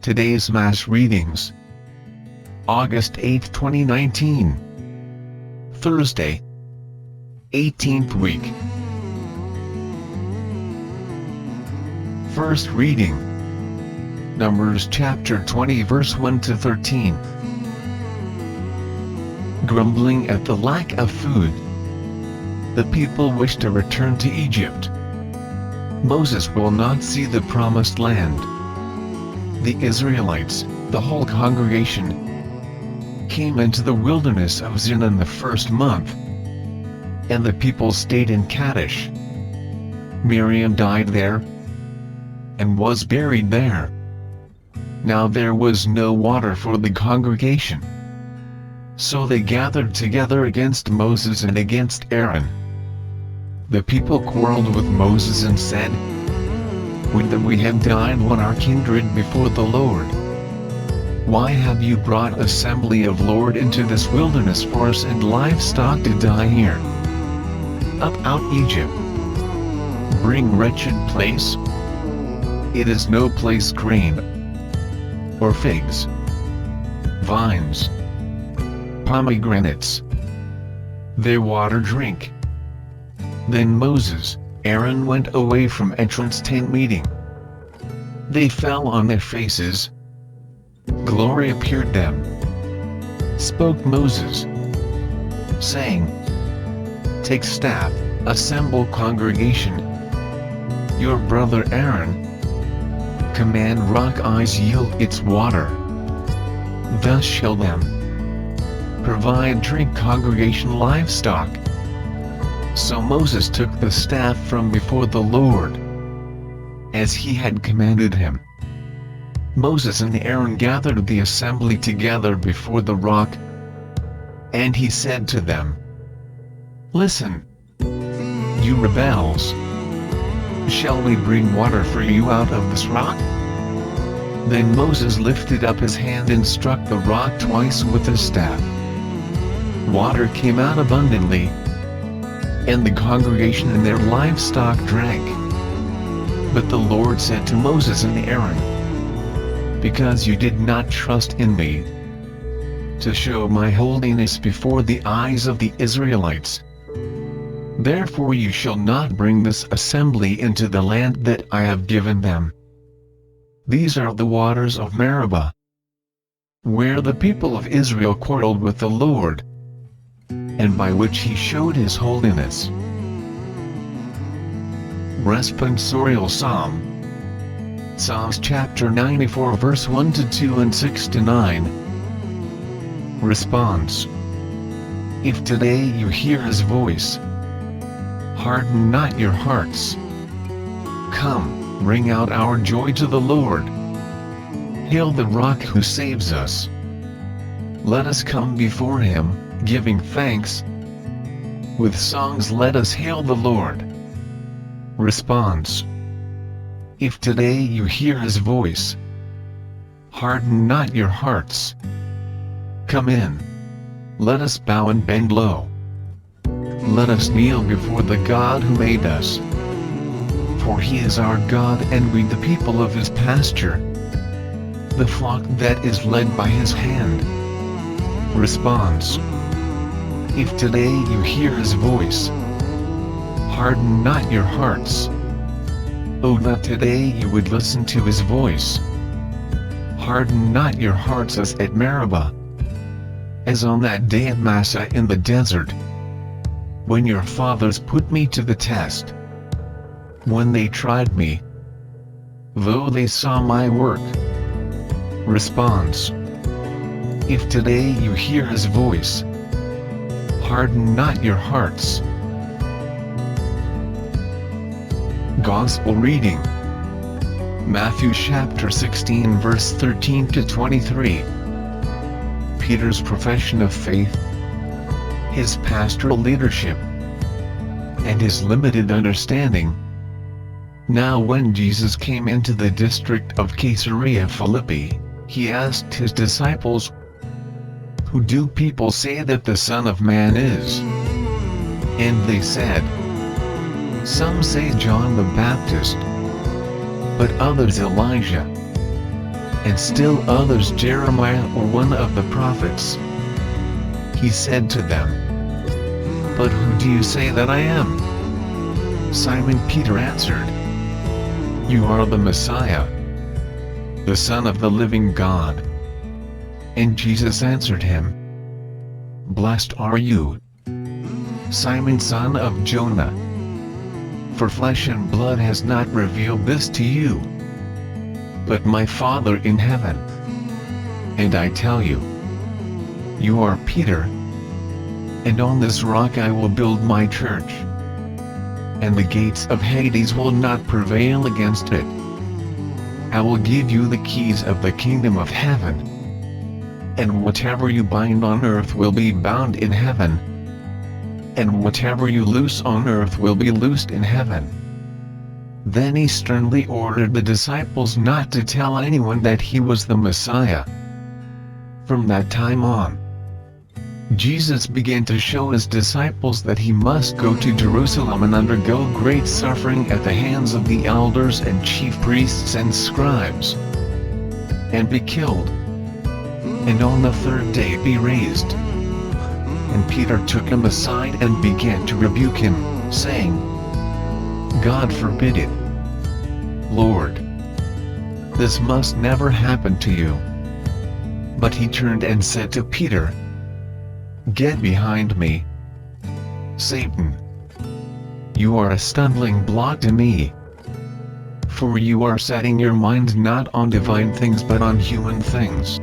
Today's Mass Readings. August 8, 2019. Thursday, 18th week. First reading. Numbers chapter 20 verse 1 to 13. Grumbling at the lack of food, the people wish to return to Egypt. Moses will not see the promised land. The Israelites, the whole congregation, came into the wilderness of Zin in the first month, and the people stayed in Kadesh. Miriam died there, and was buried there. Now there was no water for the congregation. So they gathered together against Moses and against Aaron. The people quarreled with Moses and said, "Would that we had died one our kindred before the Lord. Why have you brought assembly of Lord into this wilderness for us and livestock to die here? Up out Egypt. Bring wretched place. It is no place grain, or figs, vines, pomegranates. Their water drink." Then Moses, Aaron went away from entrance tent meeting. They fell on their faces. Glory appeared them. Spoke Moses, saying, "Take staff, assemble congregation. Your brother Aaron, command rock eyes yield its water. Thus shall them provide drink congregation livestock." So Moses took the staff from before the Lord, as he had commanded him. Moses and Aaron gathered the assembly together before the rock, and he said to them, "Listen, you rebels. Shall we bring water for you out of this rock?" Then Moses lifted up his hand and struck the rock twice with his staff. Water came out abundantly, and the congregation and their livestock drank. But the Lord said to Moses and Aaron, "Because you did not trust in me, to show my holiness before the eyes of the Israelites, therefore you shall not bring this assembly into the land that I have given them. These are the waters of Meribah, where the people of Israel quarreled with the Lord, and by which he showed his holiness." Responsorial Psalm. Psalms chapter 94 verse 1 to 2 and 6 to 9. Response. If today you hear his voice, harden not your hearts. Come, bring out our joy to the Lord. Hail the rock who saves us. Let us come before him, giving thanks. With songs let us hail the Lord. Response. If today you hear his voice, harden not your hearts. Come in. Let us bow and bend low. Let us kneel before the God who made us. For he is our God and we the people of his pasture, the flock that is led by his hand. Response. If today you hear his voice, harden not your hearts. Oh, that today you would listen to his voice. Harden not your hearts as at Meribah, as on that day at Massah in the desert, when your fathers put me to the test, when they tried me, though they saw my work. Response. If today you hear his voice, harden not your hearts. Gospel reading. Matthew chapter 16 verse 13 to 23. Peter's profession of faith, his pastoral leadership, and his limited understanding. Now when Jesus came into the district of Caesarea Philippi, he asked his disciples, "Who do people say that the Son of Man is?" And they said, "Some say John the Baptist, but others Elijah, and still others Jeremiah or one of the prophets. He said to them, "But who do you say that I am?" Simon Peter answered, "You are the Messiah, the Son of the living God." And Jesus answered him, "Blessed are you, Simon son of Jonah, for flesh and blood has not revealed this to you, but my Father in heaven. And I tell you, you are Peter, and on this rock I will build my church, and the gates of Hades will not prevail against it. I will give you the keys of the kingdom of heaven, and whatever you bind on earth will be bound in heaven, and whatever you loose on earth will be loosed in heaven." Then he sternly ordered the disciples not to tell anyone that he was the Messiah. From that time on, Jesus began to show his disciples that he must go to Jerusalem and undergo great suffering at the hands of the elders and chief priests and scribes, and be killed, and on the third day be raised. And Peter took him aside and began to rebuke him, saying, "God forbid it, Lord. This must never happen to you." But he turned and said to Peter, "Get behind me, Satan. You are a stumbling block to me, for you are setting your mind not on divine things but on human things."